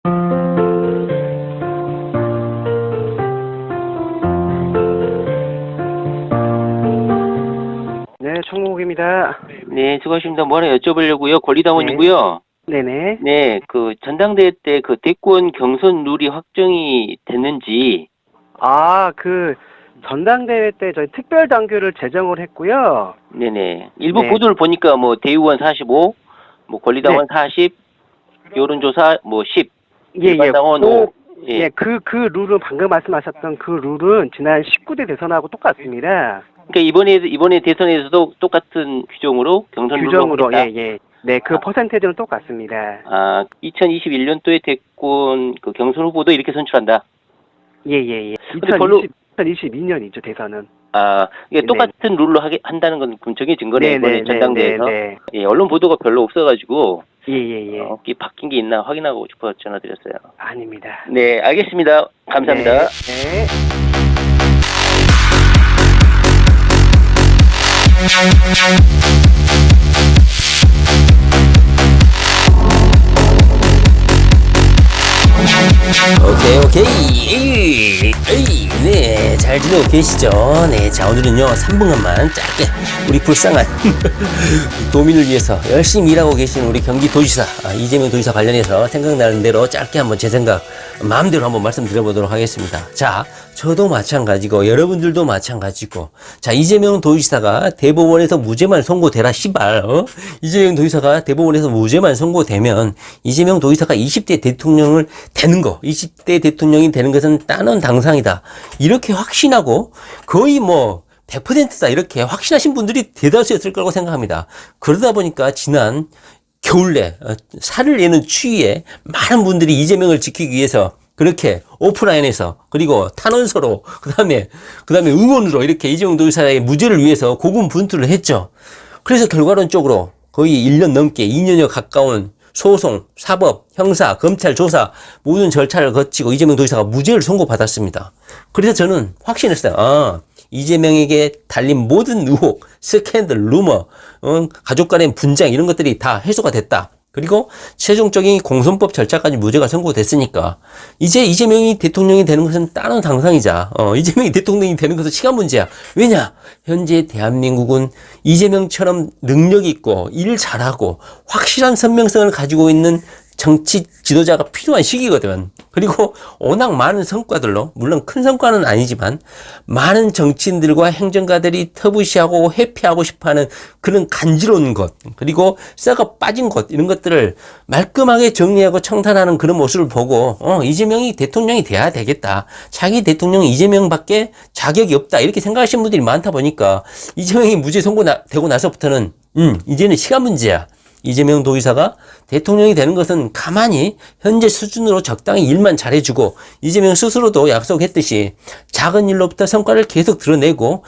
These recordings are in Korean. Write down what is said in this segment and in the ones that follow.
네, 총무국입니다. 네, 수고하십니다. 뭐 하나 여쭤보려고요. 네. 권리당원이고요. 네네. 네, 그 전당대회 때 그 대권 경선 룰이 확정이 됐는지. 전당대회 때 저희 특별당규를 제정을 했고요. 네네. 일부 네. 보도를 보니까 뭐 대의원 45, 뭐 권리당원 40, 여론조사 뭐 10, 일반 당원 5. 예. 그 룰은 방금 말씀하셨던 그 룰은 지난 19대 대선하고 똑같습니다. 그러니까 이번에 대선에서도 똑같은 규정으로 경선 룰로 규정으로, 하겠다. 예. 네, 그 퍼센테이지는 똑같습니다. 2021년도에 대권 그 경선 후보도 이렇게 선출한다. 예. 근데 별로 2022년이죠, 대선은. 이게 네. 똑같은 룰로 한다는 건 그럼 정해진 거네, 이번에 전당대회에서. 네. 예, 언론 보도가 별로 없어가지고, 예. 이게 바뀐 게 있나 확인하고 싶어서 전화드렸어요. 아닙니다. 네, 알겠습니다. 감사합니다. 네. 오케이. 네, 잘 지내고 계시죠? 네, 자, 오늘은요, 3분간만 짧게 우리 불쌍한 도민을 위해서 열심히 일하고 계시는 우리 경기도지사, 이재명 도지사 관련해서 생각나는 대로 짧게 한번 제 생각, 마음대로 한번 말씀드려보도록 하겠습니다. 자, 저도 마찬가지고, 여러분들도 마찬가지고, 자, 이재명 도지사가 대법원에서 무죄만 선고되라, 시발, 이재명 도지사가 대법원에서 무죄만 선고되면, 이재명 도지사가 20대 대통령을 되는 거, 20대 대통령이 되는 것은 따놓은 당상이다. 이렇게 확신하고, 거의 뭐, 100%다. 이렇게 확신하신 분들이 대다수였을 거라고 생각합니다. 그러다 보니까 지난 겨울에 살을 내는 추위에 많은 분들이 이재명을 지키기 위해서 그렇게 오프라인에서 그리고 탄원서로 그다음에 응원으로 이렇게 이재명 도지사의 무죄를 위해서 고군분투를 했죠. 그래서 결과론적으로 거의 1년 넘게 2년여 가까운 소송, 사법, 형사, 검찰 조사 모든 절차를 거치고 이재명 도지사가 무죄를 선고받았습니다. 그래서 저는 확신했어요. 이재명에게 달린 모든 의혹, 스캔들, 루머, 가족 간의 분쟁 이런 것들이 다 해소가 됐다. 그리고 최종적인 공선법 절차까지 무죄가 선고됐으니까 이제 이재명이 대통령이 되는 것은 다른 당상이자 이재명이 대통령이 되는 것은 시간 문제야. 왜냐? 현재 대한민국은 이재명처럼 능력 있고 일 잘하고 확실한 선명성을 가지고 있는 정치 지도자가 필요한 시기거든. 그리고 워낙 많은 성과들로, 물론 큰 성과는 아니지만 많은 정치인들과 행정가들이 터부시하고 회피하고 싶어하는 그런 간지러운 것, 그리고 썩어 빠진 것, 이런 것들을 말끔하게 정리하고 청산하는 그런 모습을 보고 이재명이 대통령이 돼야 되겠다. 자기 대통령이 이재명밖에 자격이 없다. 이렇게 생각하시는 분들이 많다 보니까 이재명이 무죄 선고되고 나서부터는 이제는 시간 문제야. 이재명 도지사가 대통령이 되는 것은 가만히 현재 수준으로 적당히 일만 잘해주고 이재명 스스로도 약속했듯이 작은 일로부터 성과를 계속 드러내고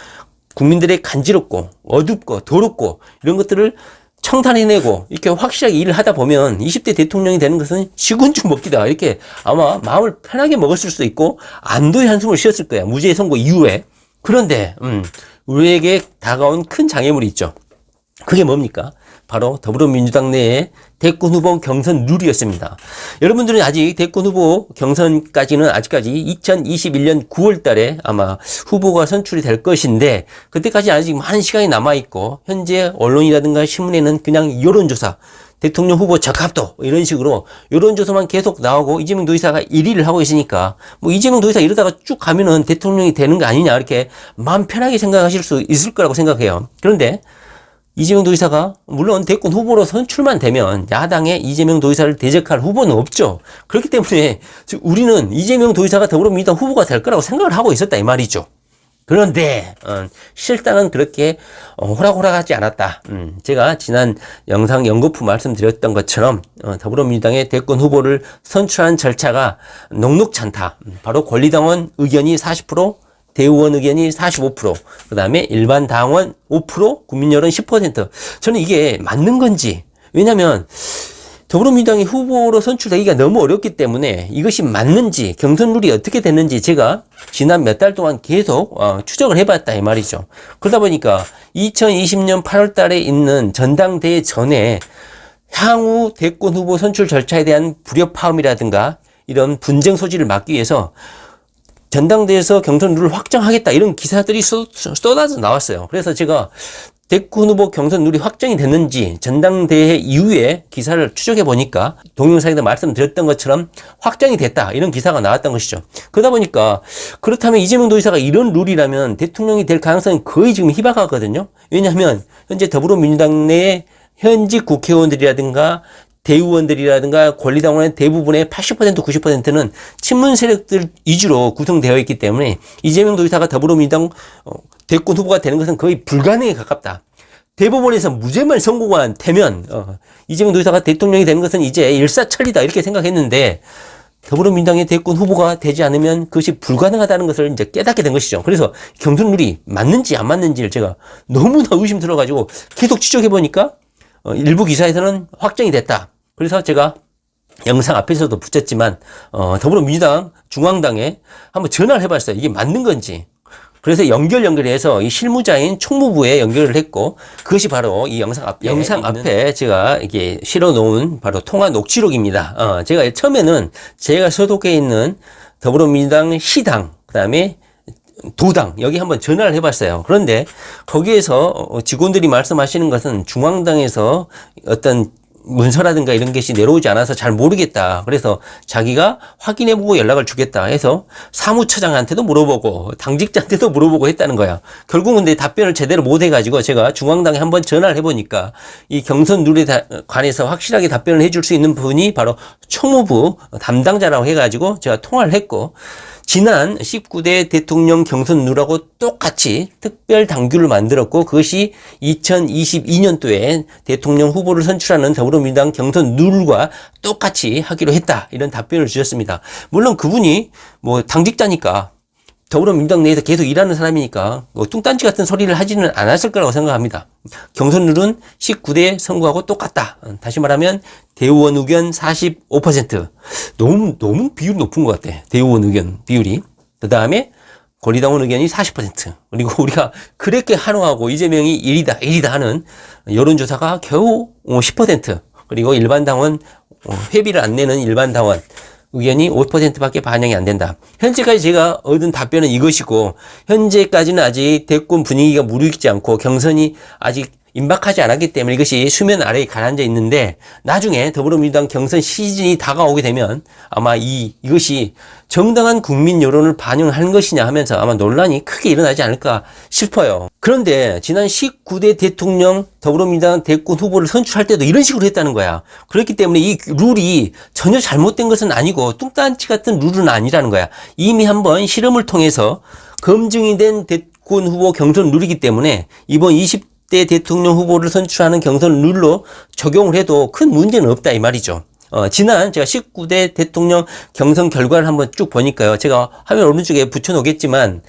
국민들의 간지럽고 어둡고 더럽고 이런 것들을 청산해내고 이렇게 확실하게 일을 하다 보면 20대 대통령이 되는 것은 시군주 먹기다. 이렇게 아마 마음을 편하게 먹었을 수도 있고 안도의 한숨을 쉬었을 거야. 무죄 선고 이후에. 그런데 우리에게 다가온 큰 장애물이 있죠. 그게 뭡니까? 바로 더불어민주당 내의 대권 후보 경선 룰이었습니다. 여러분들은 아직 대권 후보 경선까지는 아직까지 2021년 9월 달에 아마 후보가 선출이 될 것인데 그때까지 아직 많은 시간이 남아있고 현재 언론이라든가 신문에는 그냥 여론조사 대통령 후보 적합도 이런 식으로 여론조사만 계속 나오고 이재명 도지사가 1위를 하고 있으니까 뭐 이재명 도지사 이러다가 쭉 가면은 대통령이 되는 거 아니냐 이렇게 마음 편하게 생각하실 수 있을 거라고 생각해요. 그런데 이재명 도지사가 물론 대권 후보로 선출만 되면 야당에 이재명 도지사를 대적할 후보는 없죠. 그렇기 때문에 우리는 이재명 도지사가 더불어민주당 후보가 될 거라고 생각을 하고 있었다 이 말이죠. 그런데 실상은 그렇게 호락호락하지 않았다. 제가 지난 영상 연거푸 말씀드렸던 것처럼 더불어민주당의 대권 후보를 선출하는 절차가 녹록치 않다. 바로 권리당원 의견이 40%, 대의원 의견이 45%, 그 다음에 일반 당원 5%, 국민여론 10%. 저는 이게 맞는 건지, 왜냐면 더불어민주당이 후보로 선출되기가 너무 어렵기 때문에 이것이 맞는지, 경선 룰이 어떻게 됐는지 제가 지난 몇 달 동안 계속 추적을 해봤다 이 말이죠. 그러다 보니까 2020년 8월 달에 있는 전당대회 전에 향후 대권 후보 선출 절차에 대한 불협화음이라든가 이런 분쟁 소지를 막기 위해서 전당대회에서 경선 룰을 확정하겠다 이런 기사들이 쏟아져 나왔어요. 그래서 제가 대권 후보 경선 룰이 확정이 됐는지 전당대회 이후에 기사를 추적해 보니까 동영상에도 말씀드렸던 것처럼 확정이 됐다 이런 기사가 나왔던 것이죠. 그러다 보니까 그렇다면 이재명 도지사가 이런 룰이라면 대통령이 될 가능성이 거의 지금 희박하거든요. 왜냐하면 현재 더불어민주당 내 현직 국회의원들이라든가 대의원들이라든가 권리당원의 대부분의 80% 90%는 친문 세력들 위주로 구성되어 있기 때문에 이재명 도지사가 더불어민주당 대권 후보가 되는 것은 거의 불가능에 가깝다. 대법원에서 무죄만 선고가 되면 이재명 도지사가 대통령이 되는 것은 이제 일사천리다 이렇게 생각했는데 더불어민주당의 대권 후보가 되지 않으면 그것이 불가능하다는 것을 이제 깨닫게 된 것이죠. 그래서 경선룰이 맞는지 안 맞는지를 제가 너무나 의심스러워가지고 계속 추적해보니까 일부 기사에서는 확정이 됐다. 그래서 제가 영상 앞에서도 붙였지만 더불어민주당 중앙당에 한번 전화를 해봤어요. 이게 맞는 건지. 그래서 연결해서 이 실무자인 총무부에 연결을 했고 그것이 바로 이 영상 앞에 제가 이게 실어놓은 바로 통화 녹취록입니다. 제가 처음에는 제가 소속해 있는 더불어민주당 시당 그다음에 도당 여기 한번 전화를 해봤어요. 그런데 거기에서 직원들이 말씀하시는 것은 중앙당에서 어떤 문서라든가 이런 것이 내려오지 않아서 잘 모르겠다. 그래서 자기가 확인해보고 연락을 주겠다 해서 사무처장한테도 물어보고 당직자한테도 물어보고 했다는 거야. 결국은 근데 답변을 제대로 못 해가지고 제가 중앙당에 한번 전화를 해보니까 이 경선 룰에 관해서 확실하게 답변을 해줄 수 있는 분이 바로 총무부 담당자라고 해가지고 제가 통화를 했고 지난 19대 대통령 경선 룰하고 똑같이 특별 당규를 만들었고 그것이 2022년도에 대통령 후보를 선출하는 더불어민주당 경선 룰과 똑같이 하기로 했다. 이런 답변을 주셨습니다. 물론 그분이 뭐 당직자니까 더불어민주당 내에서 계속 일하는 사람이니까 뭐 뚱딴지 같은 소리를 하지는 않았을 거라고 생각합니다. 경선룰은 19대 선거하고 똑같다. 다시 말하면 대의원 의견 45%. 너무 비율이 높은 것 같아. 대의원 의견 비율이. 그 다음에 권리당원 의견이 40%. 그리고 우리가 그렇게 한호하고 이재명이 1위다 하는 여론조사가 겨우 10%. 그리고 일반 당원 회비를 안 내는 일반 당원 의견이 5%밖에 반영이 안 된다. 현재까지 제가 얻은 답변은 이것이고 현재까지는 아직 대권 분위기가 무르익지 않고 경선이 아직 임박하지 않았기 때문에 이것이 수면 아래에 가라앉아 있는데 나중에 더불어민주당 경선 시즌이 다가오게 되면 아마 이것이 정당한 국민 여론을 반영하는 것이냐 하면서 아마 논란이 크게 일어나지 않을까 싶어요. 그런데 지난 19대 대통령 더불어민주당 대권 후보를 선출할 때도 이런 식으로 했다는 거야. 그렇기 때문에 이 룰이 전혀 잘못된 것은 아니고 뚱딴지 같은 룰은 아니라는 거야. 이미 한번 실험을 통해서 검증이 된 대권 후보 경선 룰이기 때문에 이번 20대 대통령 후보를 선출하는 경선 룰로 적용을 해도 큰 문제는 없다 이 말이죠. 지난 제가 19대 대통령 경선 결과를 한번 쭉 보니까요. 제가 화면 오른쪽에 붙여놓겠지만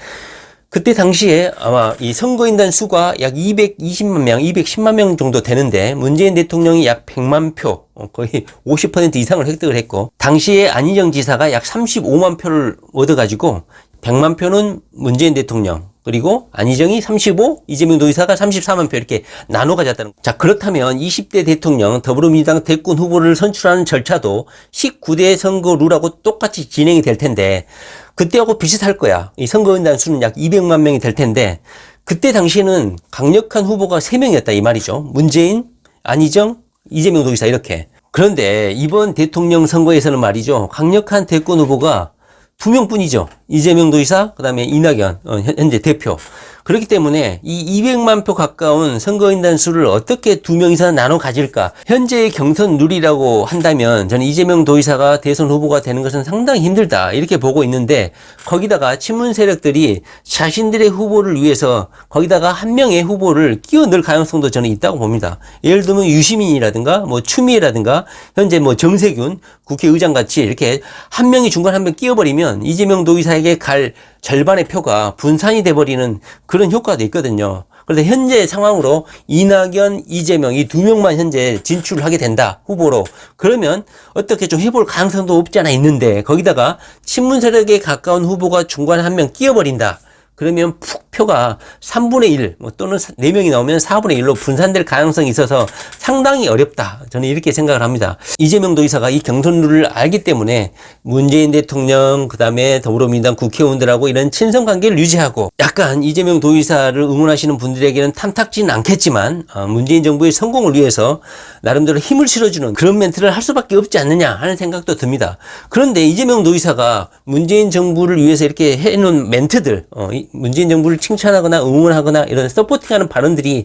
그때 당시에 아마 이 선거인단 수가 약 220만 명, 210만 명 정도 되는데 문재인 대통령이 약 100만 표, 거의 50% 이상을 획득을 했고 당시에 안희정 지사가 약 35만 표를 얻어가지고 100만 표는 문재인 대통령 그리고 안희정이 35, 이재명 도지사가 34만 표 이렇게 나눠 가졌다는 거죠. 자, 그렇다면 20대 대통령 더불어민주당 대권 후보를 선출하는 절차도 19대 선거 룰하고 똑같이 진행이 될 텐데 그때하고 비슷할 거야. 이 선거인단 수는 약 200만 명이 될 텐데 그때 당시에는 강력한 후보가 3명이었다 이 말이죠. 문재인, 안희정, 이재명 도지사 이렇게. 그런데 이번 대통령 선거에서는 말이죠. 강력한 대권 후보가 2명뿐이죠. 이재명 도지사, 그 다음에 이낙연, 현재 대표. 그렇기 때문에 이 200만 표 가까운 선거인단 수를 어떻게 2명이서 나눠 가질까? 현재의 경선 룰이라고 한다면 저는 이재명 도지사가 대선 후보가 되는 것은 상당히 힘들다. 이렇게 보고 있는데 거기다가 친문 세력들이 자신들의 후보를 위해서 거기다가 한 명의 후보를 끼워 넣을 가능성도 저는 있다고 봅니다. 예를 들면 유시민이라든가 뭐 추미애라든가 현재 뭐 정세균 국회의장 같이 이렇게 한 명이 중간 한 명 끼워버리면 이재명 도지사에게 갈 절반의 표가 분산이 돼버리는 그런 효과도 있거든요. 그런데 현재 상황으로 이낙연, 이재명 이 2명만 현재 진출하게 된다. 후보로. 그러면 어떻게 좀 해볼 가능성도 없지 않아 있는데 거기다가 친문 세력에 가까운 후보가 중간에 한 명 끼워버린다. 그러면 표가 3분의 1 또는 4명이 나오면 4분의 1로 분산될 가능성이 있어서 상당히 어렵다. 저는 이렇게 생각을 합니다. 이재명 도지사가 이 경선 룰을 알기 때문에 문재인 대통령 그다음에 더불어민주당 국회의원들하고 이런 친선 관계를 유지하고 약간 이재명 도지사를 응원하시는 분들에게는 탐탁지는 않겠지만 문재인 정부의 성공을 위해서 나름대로 힘을 실어주는 그런 멘트를 할 수밖에 없지 않느냐 하는 생각도 듭니다. 그런데 이재명 도지사가 문재인 정부를 위해서 이렇게 해놓은 멘트들 문재인 정부를 칭찬하거나 응원하거나 이런 서포팅하는 발언들이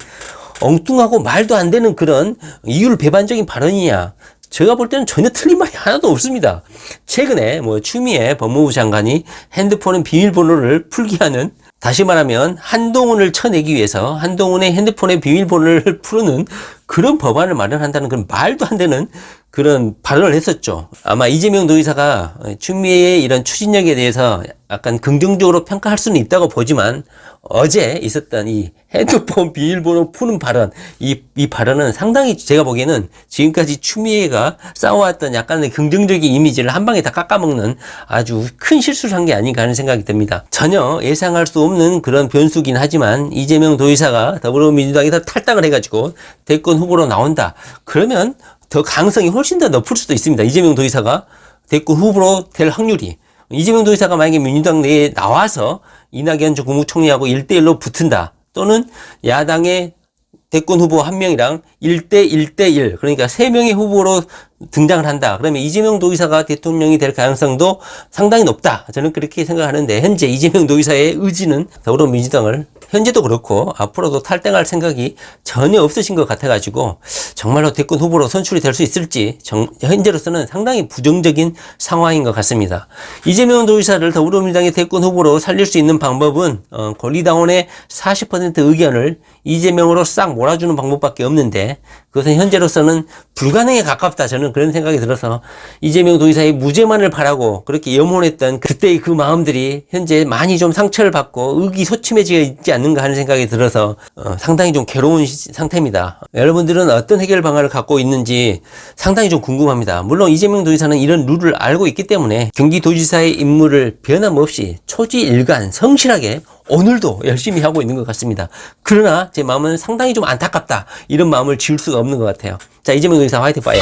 엉뚱하고 말도 안 되는 그런 이율 배반적인 발언이냐? 제가 볼 때는 전혀 틀린 말이 하나도 없습니다. 최근에 추미애 법무부 장관이 핸드폰은 비밀번호를 풀게 하는, 다시 말하면 한동훈을 쳐내기 위해서 한동훈의 핸드폰의 비밀번호를 푸는 그런 법안을 마련한다는 그런 말도 안 되는 그런 발언을 했었죠. 아마 이재명 도지사가 추미애의 이런 추진력에 대해서 약간 긍정적으로 평가할 수는 있다고 보지만 어제 있었던 이 핸드폰 비밀번호 푸는 발언, 이 발언은 상당히 제가 보기에는 지금까지 추미애가 쌓아왔던 약간의 긍정적인 이미지를 한 방에 다 깎아먹는 아주 큰 실수를 한 게 아닌가 하는 생각이 듭니다. 전혀 예상할 수 없는 그런 변수긴 하지만 이재명 도지사가 더불어민주당에서 탈당을 해가지고 대권 후보로 나온다. 그러면 더 가능성이 훨씬 더 높을 수도 있습니다. 이재명 도지사가 대권 후보로 될 확률이. 이재명 도지사가 만약에 민주당 내에 나와서 이낙연 국무총리하고 1대1로 붙은다. 또는 야당의 대권 후보 한 명이랑 1대1, 그러니까 3명의 후보로 등장을 한다. 그러면 이재명 도지사가 대통령이 될 가능성도 상당히 높다. 저는 그렇게 생각하는데 현재 이재명 도지사의 의지는 더불어민주당을 현재도 그렇고 앞으로도 탈당할 생각이 전혀 없으신 것 같아가지고 정말로 대권 후보로 선출이 될 수 있을지 현재로서는 상당히 부정적인 상황인 것 같습니다. 이재명 도지사를 더불어민주당의 대권 후보로 살릴 수 있는 방법은 권리당원의 40% 의견을 이재명으로 싹 몰아주는 방법밖에 없는데 그것은 현재로서는 불가능에 가깝다. 저는 그런 생각이 들어서 이재명 도지사의 무죄만을 바라고 그렇게 염원했던 그때의 그 마음들이 현재 많이 좀 상처를 받고 의기소침해져 있지 않는가 하는 생각이 들어서 상당히 좀 괴로운 상태입니다. 여러분들은 어떤 해결 방안을 갖고 있는지 상당히 좀 궁금합니다. 물론 이재명 도지사는 이런 룰을 알고 있기 때문에 경기도지사의 임무를 변함없이 초지일관 성실하게 오늘도 열심히 하고 있는 것 같습니다. 그러나 제 마음은 상당히 좀 안타깝다. 이런 마음을 지울 수가 없는 것 같아요. 자, 이재명 도지사 화이팅 파이어.